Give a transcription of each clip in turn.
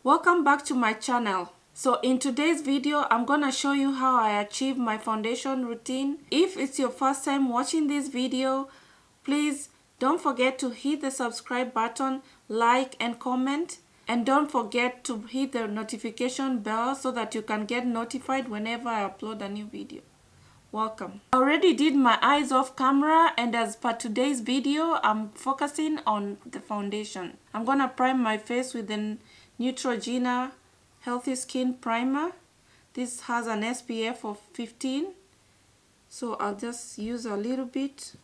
Welcome back to my channel. So in today's video, I'm gonna show you how I achieve my foundation routine. If it's your first time watching this video, please don't forget to hit the subscribe button, like and comment. And don't forget to hit the notification bell so that you can get notified whenever I upload a new video. Welcome. I already did my eyes off camera, and as per today's video, I'm focusing on the foundation. I'm gonna prime my face with the Neutrogena Healthy Skin Primer. This has an SPF of 15, so I'll just use a little bit.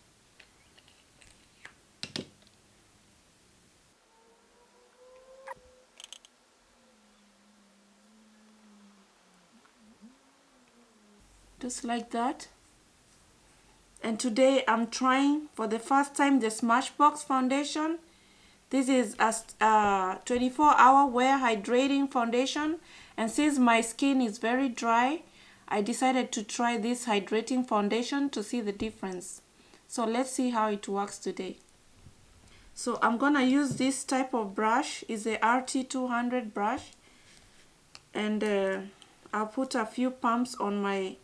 Just like that. And today I'm trying for the first time the Smashbox foundation. This is a 24-hour wear hydrating foundation, and since my skin is very dry, I decided to try this hydrating foundation to see the difference. So let's see how it works today. So I'm gonna use this type of brush. It's a RT200 brush, and I'll put a few pumps on my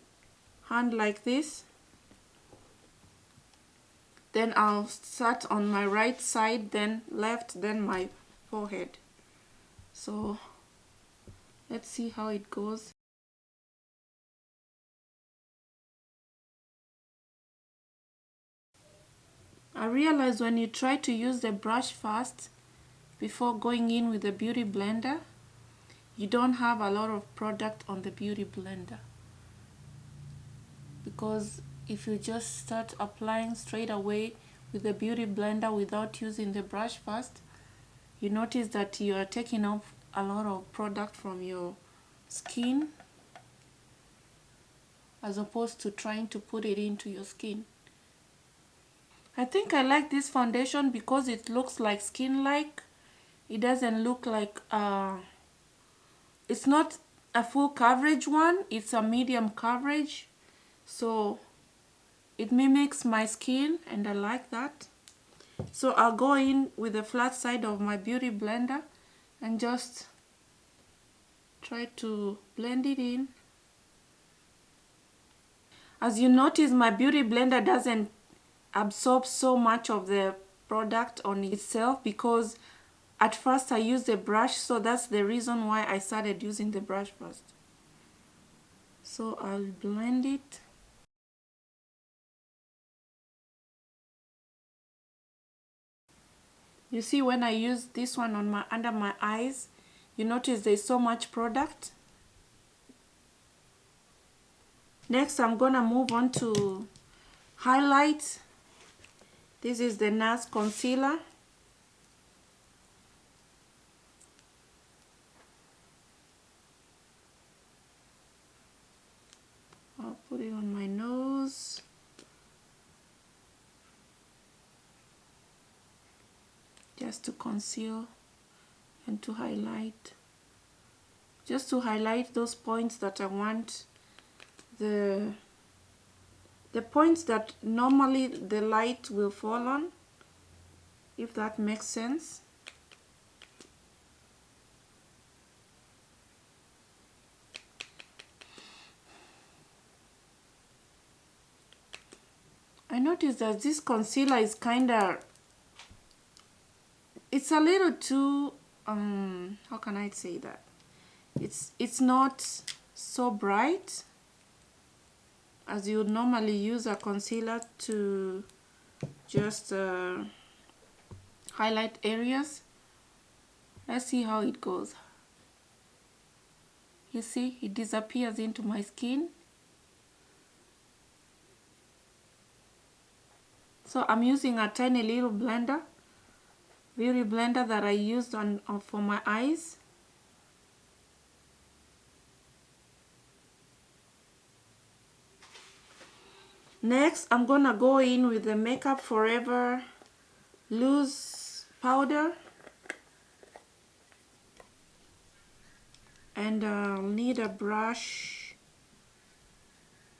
hand like this. Then I'll start on my right side, then left, then my forehead. So let's see how it goes. I realize when you try to use the brush first before going in with the beauty blender, you don't have a lot of product on the beauty blender. Because if you just start applying straight away with the beauty blender without using the brush first, you notice that you are taking off a lot of product from your skin as opposed to trying to put it into your skin. I think I like this foundation because it looks like skin-like. It doesn't look like it's not a full coverage one, it's a medium coverage, so it mimics my skin and I like that. So I'll go in with the flat side of my beauty blender and just try to blend it in. As you notice, my beauty blender doesn't absorb so much of the product on itself because at first I used the brush, so that's the reason why I started using the brush first. So I'll blend it. You see, when I use this one on my under my eyes, you notice there's so much product. Next, I'm gonna move on to highlight. This is the NARS concealer. I'll put it on my nose. Just to conceal and to highlight. Just to highlight those points that I want, the points that normally the light will fall on, if that makes sense. I noticed that this concealer is it's a little too, how can I say that? It's not so bright as you would normally use a concealer to just highlight areas. Let's see how it goes. You see, it disappears into my skin. So I'm using a tiny little blender, beauty blender that I used for my eyes. Next, I'm gonna go in with the Makeup Forever loose powder, and I'll need a brush.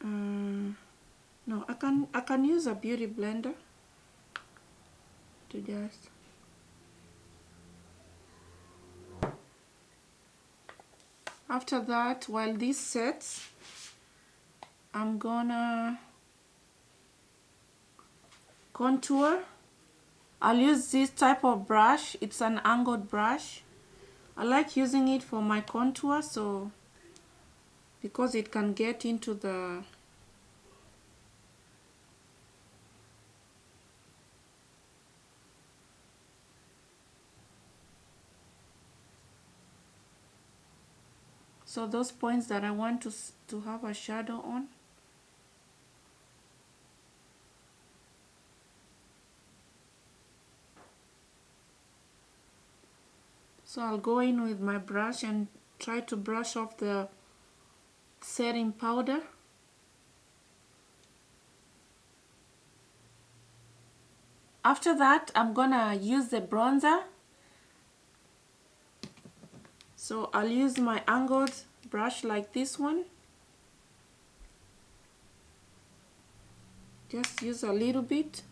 No, I can use a beauty blender to just After that, while this sets, I'm gonna contour. I'll use this type of brush. It's an angled brush. I like using it for my contour, so because it can get into the those points that I want to have a shadow on. So I'll go in with my brush and try to brush off the setting powder. After that, I'm gonna use the bronzer. So I'll use my angled brush like this one. Just use a little bit.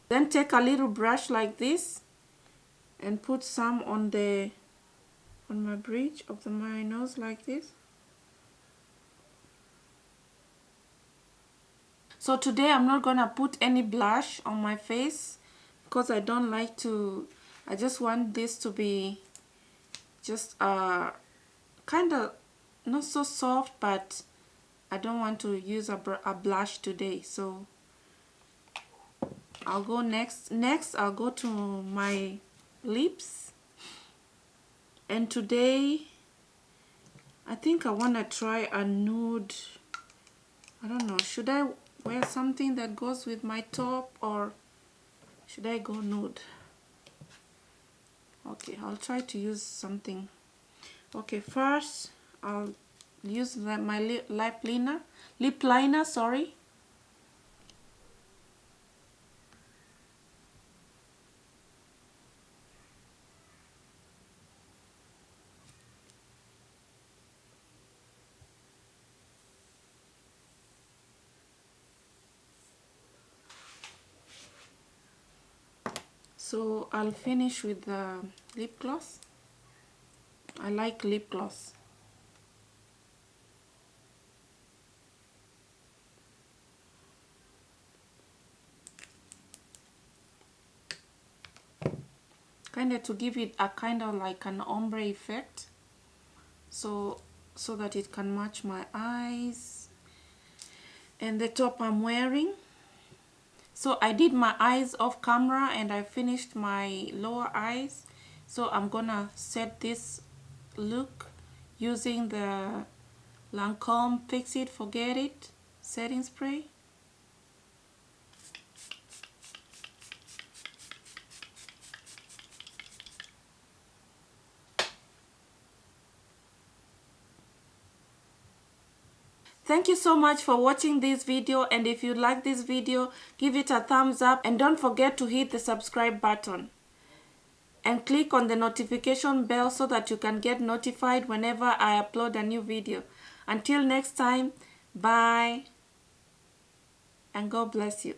Then take a little brush like this and put some on my bridge of my nose like this. So today I'm not gonna put any blush on my face because I don't like to. I just want this to be just kind of not so soft, but I don't want to use a blush today. So I'll go next I'll go to my lips, and today I think I want to try a nude. I don't know, should I wear something that goes with my top or should I go nude? Okay, I'll try to use something. Okay, first I'll use my lip liner, sorry. So I'll finish with the lip gloss. I like lip gloss. Kind of to give it a kind of like an ombre effect. So that it can match my eyes and the top I'm wearing. So I did my eyes off camera and I finished my lower eyes. So I'm gonna set this look using the Lancome Fix It Forget It setting spray. Thank you so much for watching this video, and if you like this video, give it a thumbs up and don't forget to hit the subscribe button and click on the notification bell so that you can get notified whenever I upload a new video. Until next time, bye and God bless you.